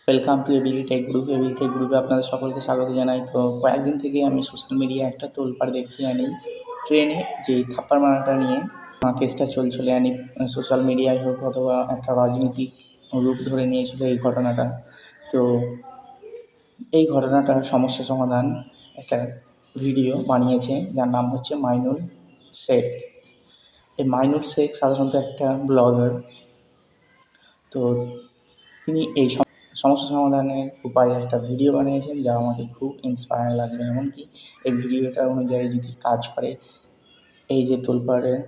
Welcome to ability tech group. Ability tech গ্রুপে আপনাদের সকলকে স্বাগত জানাই। তো কয়েকদিন থেকে আমি সোশ্যাল মিডিয়ায় একটা তোলপাড় দেখছি জানি ট্রেনে যে থাপ্পড় মারাটা নিয়ে কেসটা চলছিল জানি সোশ্যাল মিডিয়ায় হোক অথবা একটা রাজনৈতিক রূপ ধরে নিয়েছিল এই ঘটনাটা। তো এই ঘটনাটার সমস্যা সমাধান একটা ভিডিও বানিয়েছে যার নাম হচ্ছে মাইনুল শেখ। এই মাইনুল শেখ সাধারণত একটা ব্লগার। তো তিনি এই সমস্যা সমাধানের উপায়ে একটা ভিডিও বানিয়েছেন যা আমাকে খুব ইন্সপায়ার লাগবে। এমনকি এই ভিডিওটা অনুযায়ী যদি কাজ করে এই যে তোলপাড়ের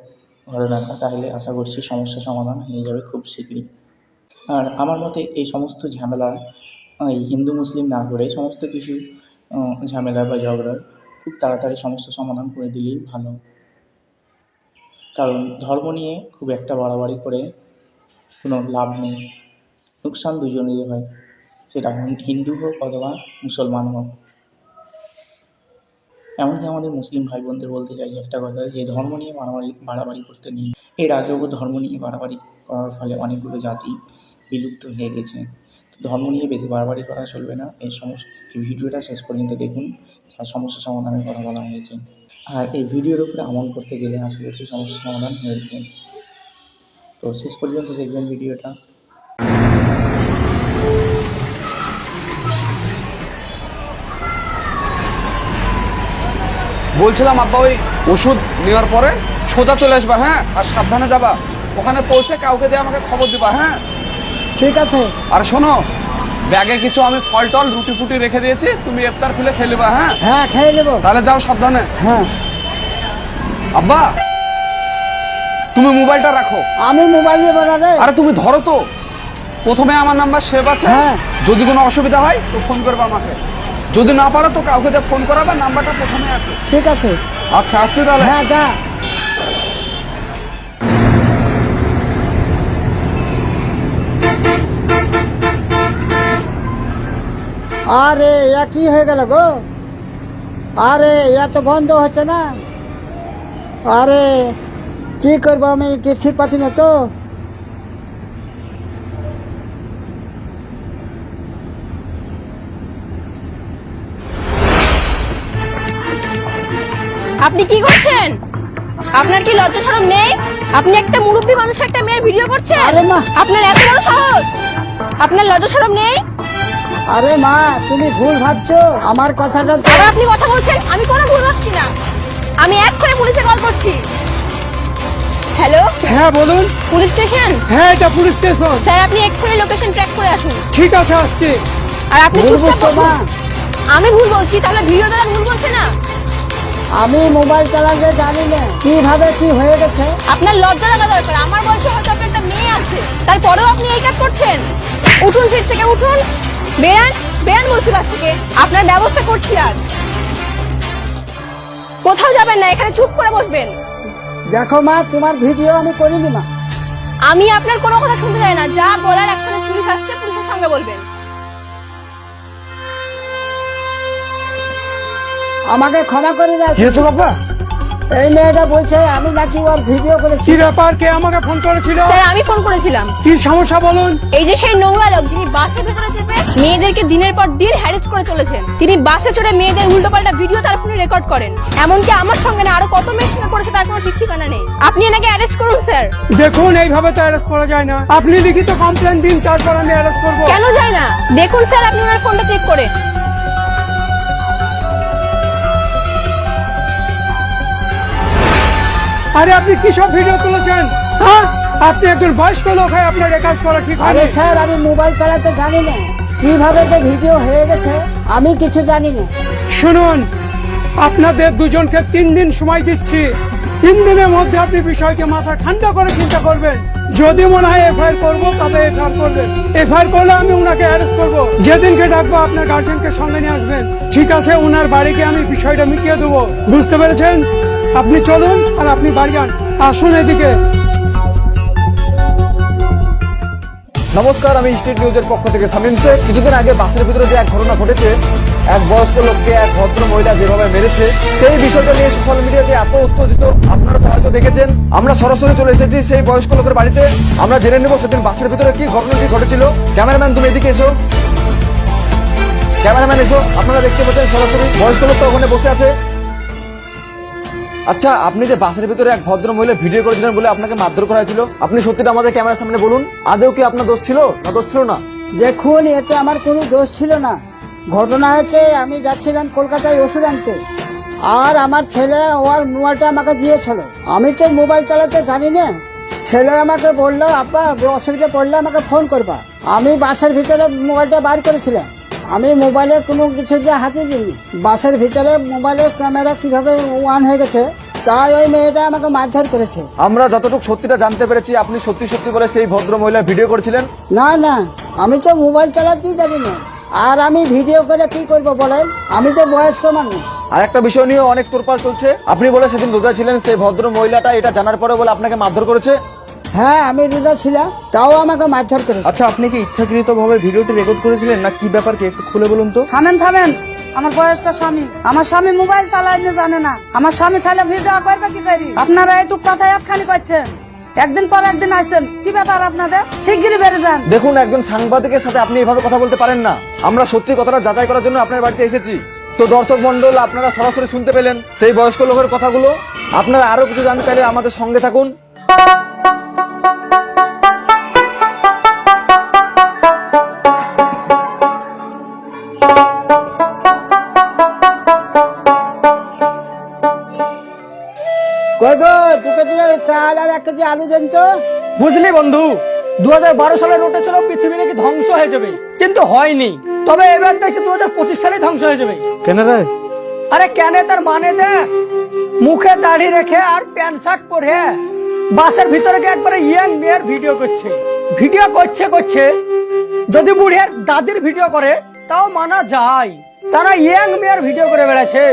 ঘটনাটা, তাহলে আশা করছি সমস্যা সমাধান হয়ে যাবে খুব শীঘ্রই। আর আমার মতে এই সমস্ত ঝামেলা এই হিন্দু মুসলিম না করে সমস্ত কিছু ঝামেলা বা ঝগড়া খুব তাড়াতাড়ি সমস্যা সমাধান করে দিলেই ভালো। কারণ ধর্ম নিয়ে খুব একটা বাড়াবাড়ি করে কোনো লাভ নেই, লোকসান দুজনেরই হয়, সেটা হিন্দু হোক অথবা মুসলমান হোক। এমনকি আমাদের মুসলিম ভাই বোনদের বলতে চাই একটা কথা, যে ধর্ম নিয়ে বাড়াবাড়ি করতে নেই। এর আগেও ধর্ম নিয়ে বাড়াবাড়ি করার ফলে অনেকগুলো জাতি বিলুপ্ত হয়ে গেছে। তো ধর্ম নিয়ে বেশি বাড়াবাড়ি করা চলবে না। এই ভিডিওটা শেষ পর্যন্ত দেখুন, যা সমস্যা সমাধানের কথা বলা হয়েছে। আর এই ভিডিওর উপরে আমল করতে গেলে আশা করছি সমস্যা সমাধান হয়ে যাবে। তো শেষ পর্যন্ত দেখবেন ভিডিওটা। বলছিলাম আব্বা, ওই ওষুধ নেওয়ার পরে সোজা চলে আসবা, হ্যাঁ? আর সাবধানে যাবা। ওখানে পৌঁছে কাউকে দিয়ে আমাকে খবর দিবা, হ্যাঁ? ঠিক আছে। আর শোনো, ব্যাগে কিছু আমি ফল টল রুটি ফুটি রেখে দিয়েছি, তুমি ইফতার খুলে খেয়ে নেবা, হ্যাঁ? হ্যাঁ, খেয়ে নেবো। তাহলে যাও সাবধানে। হ্যাঁ। আব্বা, তুমি মোবাইলটা রাখো। আমি মোবাইল নিয়ে বানাবে। আরে তুমি ধরো তো, প্রথমে আমার নাম্বার সেভ আছে। হ্যাঁ। যদি কোনো অসুবিধা হয় তো ফোন করবা আমাকে, যদি না পারো তো কাউকে দিয়ে ফোন করাবা, নাম্বারটা প্রথমে আছে। ঠিক আছে। আচ্ছা, আসছি তাহলে। হ্যাঁ, যা। আরে ইয়া কি হয়ে গেল গো? আরে ইয়া তো বন্ধ হচ্ছে না। আরে কি করবো আমি, কি ঠিক পাচ্ছি না তো। আপনি কি করছেন? আপনার কি লজ্জা শরম নেই? আপনি একটা মুরব্বী মানুষ একটা মেয়ের ভিডিও করছেন। আরে মা, আপনার এত বড় সাহস! আপনার লজ্জা শরম নেই? আরে মা, তুমি ভুল ভাবছো আমার কথাটা তো। আর আপনি কথা বলছেন, আমি কোনো ভুল ভাবছি না। আমি এক্ষুনি পুলিশে কল করছি। হ্যালো, হ্যাঁ বলুন। Police station? হ্যাঁ, এটা পুলিশ স্টেশন। স্যার, আপনি এক্ষুনি লোকেশন ট্র্যাক করে আসুন। ঠিক আছে, আসছি। আর আপনি ভুল চুপচাপ বুঝছো মা? বসুন। আমি ভুল বলছি, তাহলে ভিডিও দ্বারা ভুল বলছে না? আমি মোবাইল চালাতে জানি না, কিভাবে কি হয়ে গেছে। আপনার লজ্জা লাগা দরকার। আমার বয়সে হয়তো আপনার একটা মেয়ে আছে, তারপরেও আপনি এই কাজ করছেন। উঠুন সিট থেকে, উঠুন, বেরান বেরান বলছি বাস থেকে। আপনার ব্যবস্থা করছি। আর কোথাও যাবেন না, এখানে চুপ করে বসবেন। দেখো মা, তোমার ভিডিও আমি করিনি মা। আমি আপনার কোনো কথা শুনতে চাই না। যা বলার, এখানে পুলিশ আসছে, পুলিশের সঙ্গে বলবেন। আমাকে ক্ষমা করে দাও। কি হয়েছে বাবা? এই মেয়েটা বলছে আমি নাকি ওর ভিডিও করেছি। কি ব্যাপার? কে আমাকে ফোন করেছিল? স্যার, আমি ফোন করেছিলাম। কি সমস্যা বলুন। এই যে সেই নোংরা লোক, যিনি বাসের ভেতরে চেপে মেয়েদেরকে দিনের পর দিন হ্যারাস করে চলেছেন, তিনি বাসে চড়ে মেয়েদের উল্টোপাল্টা ভিডিও তার ফোনে রেকর্ড করেন। এমনকি আমার সঙ্গে না, আরো কত মেয়ের সঙ্গে করেছে তার কোনো ঠিক ঠিকানা নেই। আপনি এনাকে অ্যারেস্ট করুন স্যার। দেখুন, এইভাবে তো অ্যারেস্ট করা যায় না। আপনি লিখিত কমপ্লেন দিন, তারপর আমি অ্যারেস্ট করবো। কেন যায় না? দেখুন স্যার, আপনি ওনার ফোনটা চেক করে। আরে আপনি কি সব ভিডিও তুলেছেন? হ্যাঁ, আপনি একজন বয়স্ক লোক হয়ে আপনার এই কাজ করা ঠিক আরে হয়নি। স্যার, আমি মোবাইল চালাতে জানি না, কিভাবে যে ভিডিও হয়ে গেছে আমি কিছু জানি না। শুনুন, আপনাদের দুজনকে 3 দিন সময় দিচ্ছি। 3 দিনের মধ্যে আপনি বিষয়কে মাথা ঠান্ডা করে চিন্তা করবেন। যদি মনে হয় এফআইআর করবো, তবে এফআইআর করবেন। এফআইআর করলে আমি উনাকে অ্যারেস্ট করবো। যেদিনকে ডাকবো আপনার গার্জেনকে সঙ্গে নিয়ে আসবেন। ঠিক আছে, উনার বাড়িকে আমি বিষয়টা মিটিয়ে দেবো। বুঝতে পেরেছেন? আপনি চলুন আর আপনি বাড়ি যান। আসুন এদিকে। নমস্কার, আমি স্টেট নিউজের পক্ষ থেকে সামিম শেখ। কিছুদিন আগে বাসের ভিতরে যে এক ঘটনা ঘটেছে, এক বয়স্ক লোককে এক ভদ্র মহিলা যেভাবে মেরেছে, সেই বিষয়টা নিয়ে সোশ্যাল মিডিয়াতে এত উত্তেজিত আপনারা তো হয়তো দেখেছেন। আমরা সরাসরি চলে এসেছি সেই বয়স্ক লোকের বাড়িতে। আমরা জেনে নেব সেদিন বাসের ভিতরে কি ঘটনাটি ঘটেছিল। ক্যামেরাম্যান, তুমি এদিকে এসো। ক্যামেরাম্যান এসো, আপনারা দেখতে পাচ্ছেন সরাসরি বয়স্ক লোক তো ওখানে বসে আছে। আচ্ছা, আপনি যে বাসের ভিতরে এক ভদ্র মহিলা ভিডিও করেছিলেন বলে আপনাকে মারধর করা হয়েছিল, আপনি সত্যিটা আমাদের ক্যামেরার সামনে বলুন, আদৌ কি আপনার দোষ ছিল না দোষ ছিল না? দেখুন, এতে আমার কোনো দোষ ছিল না। ঘটনা হয়েছে, আমি যাচ্ছিলাম কলকাতায় ওষুধ আনতে, আর আমার ছেলে ওর মোবাইলটা আমাকে দিয়েছিল। আমি তো মোবাইল চালাতে জানি না। ছেলে আমাকে বললো, আব্বা অসুবিধা পড়লে আমাকে ফোন করবা। আমি বাসের ভিতরে মোবাইলটা বার করেছিলাম। আমি মোবাইলে কোনো কিছু যে হাতে দিইনি। বাসের ভিতরে মোবাইলের ক্যামেরা কিভাবে অন হয়ে গেছে, তাই ওই মেয়েটা আমাকে মারধর করেছে। আমরা যতটুকু সত্যিটা জানতে পেরেছি, আপনি সত্যি সত্যি বলে সেই ভদ্র মহিলা ভিডিও করেছিলেন? না না, আমি তো মোবাইল চালাতেই জানি না, আর আমি ভিডিও করে কি করব বলেন? আমি তো বয়স্ক মানুষ। আর একটা বিষয় নিয়ে অনেক তোলপাড় চলছে, আপনি বলে সেদিন রোজা ছিলেন, সেই ভদ্র মহিলাটা এটা জানার পরে বলে আপনাকে মারধর করেছে। হ্যাঁ, আমি রোজা ছিলাম, তাও আমাকে মারধর করেছে। আচ্ছা, আপনি কি ইচ্ছাকৃতভাবে ভিডিওটি রেকর্ড করেছিলেন না কি ব্যাপার, কি একটু খুলে বলুন তো। থামেন থামেন, আমার বয়স্ক স্বামী, আমার স্বামী মোবাইল চালাইতে জানে না। আমার স্বামী তাহলে ভিডিও করবে কি করি? আপনারা এইটুক কথা একখানি করছেন, একদিন পর একদিন আসছেন, কি ব্যাপার আপনাদের? শিগগিরই বেড়ে যান। দেখুন, একজন সাংবাদিকের সাথে আপনি এভাবে কথা বলতে পারেন না। আমরা সত্যি কথাটা যাচাই করার জন্য আপনার বাড়িতে এসেছি। তো দর্শক মন্ডল, আপনারা সরাসরি শুনতে পেলেন সেই বয়স্ক লোকের কথাগুলো। আপনারা আরো কিছু জানতে চাইলে আমাদের সঙ্গে থাকুন। কই গো, 2 কেজি চাল আর 1 কেজি আলু দেন তো। বুঝলি বন্ধু, 2012 সালে নোটে ছিল পৃথিবী নাকি ধ্বংস হয়ে যাবে, কিন্তু হয়নি। তবে এবার দেখছি 2025 সালে ধ্বংস হয়ে যাবে। কেন রে? আরে কেন, তার মানে দেখ, মুখে দাড়ি রেখে আর প্যান্ট শার্ট পরে বাসের ভিতরে গিয়ে একবারে ইয়াং মেয়ের ভিডিও করছে। যদি বুড়িয়ার দাদির ভিডিও করে তাও মানা যায়, তারা ইয়াং মেয়ের ভিডিও করে বেড়াচ্ছে।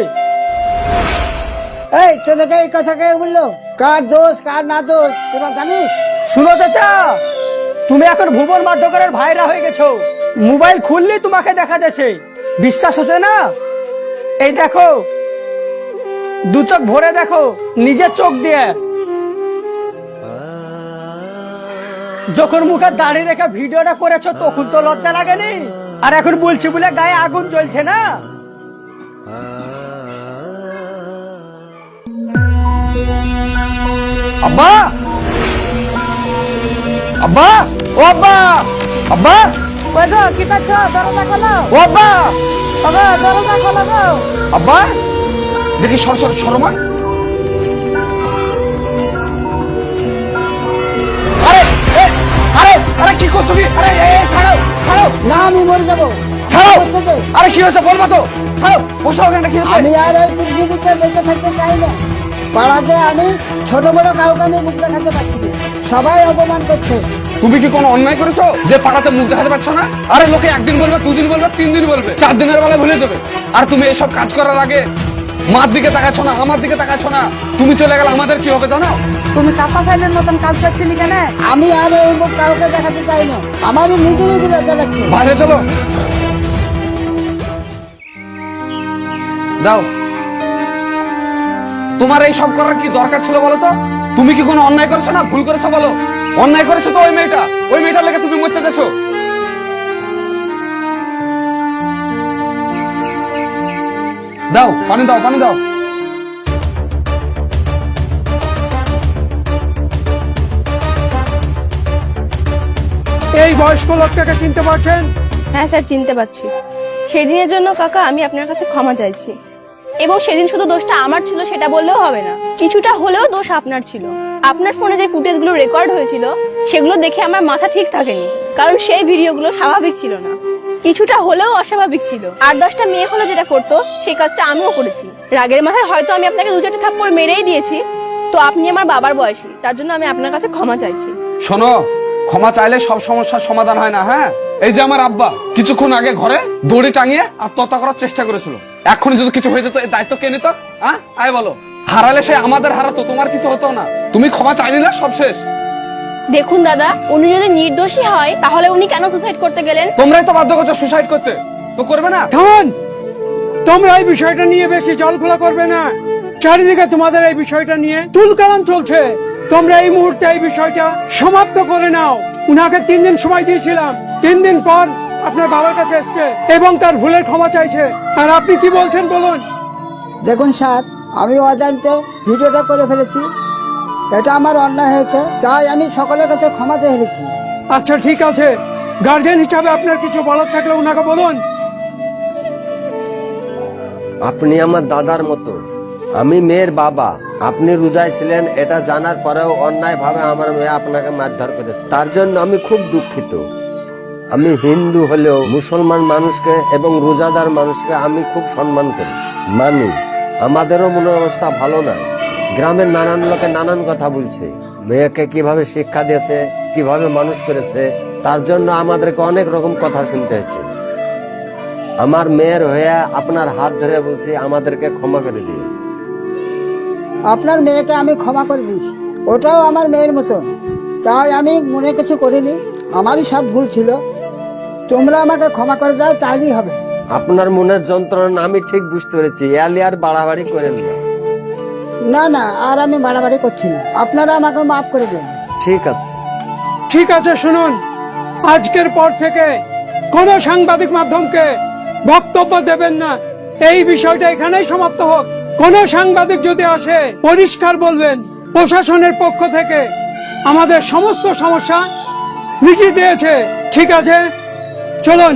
এই তোদেরকে এই কথা কে বললো? কার দোষ কার না দোষ তোরা জানিস? শুনো চাচা, তুমি এখন ভুবন মাধ্যকরের ভাইরা হয়ে গেছো। মোবাইল খুললে তোমাকে দেখা যাচ্ছে, বিশ্বাস হচ্ছে না? এই দেখো, 2 চোখ ভরে দেখো নিজের চোখ দিয়ে। যখন মুখে দাড়ি রেখে ভিডিওটা করেছো তখন তো লজ্জা লাগেনি, আর এখন বলছি বলে গায়ে আগুন জ্বলছে না? আব্বা, আব্বা, ও আব্বা, আব্বা, কই গো, কি করছো? দরজা খোলো। ও আব্বা, ওগো, দরজা খোলো গো। আব্বা, দেখি সরমা। আরে আরে আরে কি করছো কি? আরে ছাড়ো ছাড়ো না, আমি মরে যাবো। ছাড়ো। হচ্ছে যে, আরে কি হয়েছে বলবা তো? ছাড়ো, বসো ওখানে, কি হয়েছে? আমি আর এই পৃথিবীতে বেঁচে থাকতে চাই না। পাড়াতে আমি ছোট বড় কাউকে আমি মুখ দেখাতে পারছি না, সবাই অপমান করছে। তুমি কি কোনো অন্যায় করেছো যে পাড়াতে মুখ দেখাতে পারছো না? আরে লোকে 1 দিন বলবে, 2 দিন বলবে, 3 দিন বলবে, 4 দিনের বেলা ভুলে যাবে। আর তুমি এইসব কাজ করার আগে মার দিকে তাকাচ্ছ না, আমার দিকে তাকাচ্ছ না। তুমি চলে গেলে আমাদের কি হবে জানো? তুমি কাঁচা চাইলের মতন কাজ করছিলি কেন? আমি আর এই মুখ কাউকে দেখাতে চাই না, আমারই নিজেরই গুলো জ্বালাচ্ছে। বাইরে চলো, দাও। তোমার এই সব করার কি দরকার ছিল বলো তো? তুমি কি কোনো অন্যায় করেছো না ভুল করেছো বলো? অন্যায় করেছো তো ওই মেয়েটার লেগে তুমি মরতে যাচ্ছো। দাও পানি, দাও পানি, দাও। এই বয়স্ক লোকটাকে চিনতে পারছেন? হ্যাঁ স্যার, চিনতে পারছি। সেদিনের জন্য কাকা আমি আপনার কাছে ক্ষমা চাইছি। এবং সেদিন শুধু দোষটা আমার ছিল সেটা বললেও হবে না, কিছুটা হলেও দোষ আপনার ছিল। আপনার ফোনে যে ফুটেজগুলো রেকর্ড হয়েছিল সেগুলো দেখে আমার মাথা ঠিক থাকেনি, কারণ সেই ভিডিওগুলো স্বাভাবিক ছিল না, কিছুটা হলেও অস্বাভাবিক ছিল। 8-10টা মেয়ে হলো যেটা করতো সেই কাজটা আমিও করেছি। রাগের মাথায় হয়তো আমি আপনাকে 2-4টা থাপ্পড় মেরেই দিয়েছি। তো আপনি আমার বাবার বয়সী, তার জন্য আমি আপনার কাছে ক্ষমা চাইছি। শোনো, ক্ষমা চাইলে সব সমস্যার সমাধান হয় না। হ্যাঁ, এই যে আমার আব্বা কিছুক্ষণ আগে ঘরে দড়ি টাঙিয়ে আত্মহত্যা করার চেষ্টা করেছিল, এখন যদি কিছু হয়ে যেত এই দায়িত্ব কে নিত? হ্যাঁ, আয় বলো। হারালে সে আমাদের হারাতো, তোমার কিছু হতো না। তুমি ক্ষমা চাইনি না, সব শেষ। দেখুন দাদা, উনি যদি নির্দোষী হয় তাহলে উনি কেন সুসাইড করতে গেলেন? তোমরাই তো বাধ্য করছো সুসাইড করতে, তো করবে না? থামুন, তোমরা এই বিষয়টা নিয়ে বেশি জলখোলা করবে না। চারিদিকে তোমাদের এই বিষয়টা নিয়ে তুলকালাম চলছে। তোমরা এই মুহূর্তে এই বিষয়টা সমাপ্ত করে নাও। উনাকে 3 দিন সময় দিয়েছিলাম, 3 দিন পর আপনার বাবার কাছে এসছে এবং তার ভুলের ক্ষমা চাইছে। আর আপনি কি বলছেন বলুন। দেখুন স্যার, আমি অজান্তে ভিডিওটা করে ফেলেছি, এটা আমার অন্যায় হয়েছে, তাই আমি সকলের কাছে ক্ষমা চেয়ে ফেলেছি। আচ্ছা ঠিক আছে, গার্জেন হিসাবে আপনার কিছু বলার থাকলে ওনাকে বলুন। আপনি আমার দাদার মতো, আমি মেয়ের বাবা। আপনি রোজায় ছিলেন এটা জানার পরেও অন্যায় ভাবে আমার মেয়ে আপনাকে মারধর করেছে, তার জন্য আমি খুব দুঃখিত। আমি হিন্দু হলেও মুসলমান মানুষকে এবং রোজাদার মানুষকে আমি খুব সম্মান করি, মানি। আমাদেরও মনের অবস্থা ভালো না, গ্রামের নানান লোকে নানান কথা বলছে, মেয়েকে কিভাবে শিক্ষা দিয়েছে, কিভাবে মানুষ করেছে, তার জন্য আমাদেরকে অনেক রকম কথা শুনতে হয়েছে। আমার মেয়ের হয়ে আপনার হাত ধরে বলছি, আমাদেরকে ক্ষমা করে দিন। আপনার মেয়েকে আমি ক্ষমা করে দিয়েছি, ওটাও আমার মেয়ের মতন, তাই আমি মনে কিছু করিনি, আমারই সব ভুল ছিল। তোমরা আমাকে ক্ষমা করে দাও, তাইলেই হবে। আপনার মনের যন্ত্রণা আমি ঠিক বুঝতে পেরেছি, এলি আর বাড়াবাড়ি করেন না। না না, আর আমি বাড়াবাড়ি করছি না, আপনারা আমাকে মাফ করে দেন। ঠিক আছে। ঠিক আছে, শুনুন, আজকের পর থেকে কোন সাংবাদিক মাধ্যমকে বক্তব্য দেবেন না, এই বিষয়টা এখানেই সমাপ্ত হোক। কোন সাংবাদিক যদি আসে পরিষ্কার বলবেন প্রশাসনের পক্ষ থেকে আমাদের সমস্ত সমস্যা মিটিয়ে দিয়েছে। ঠিক আছে, চলুন।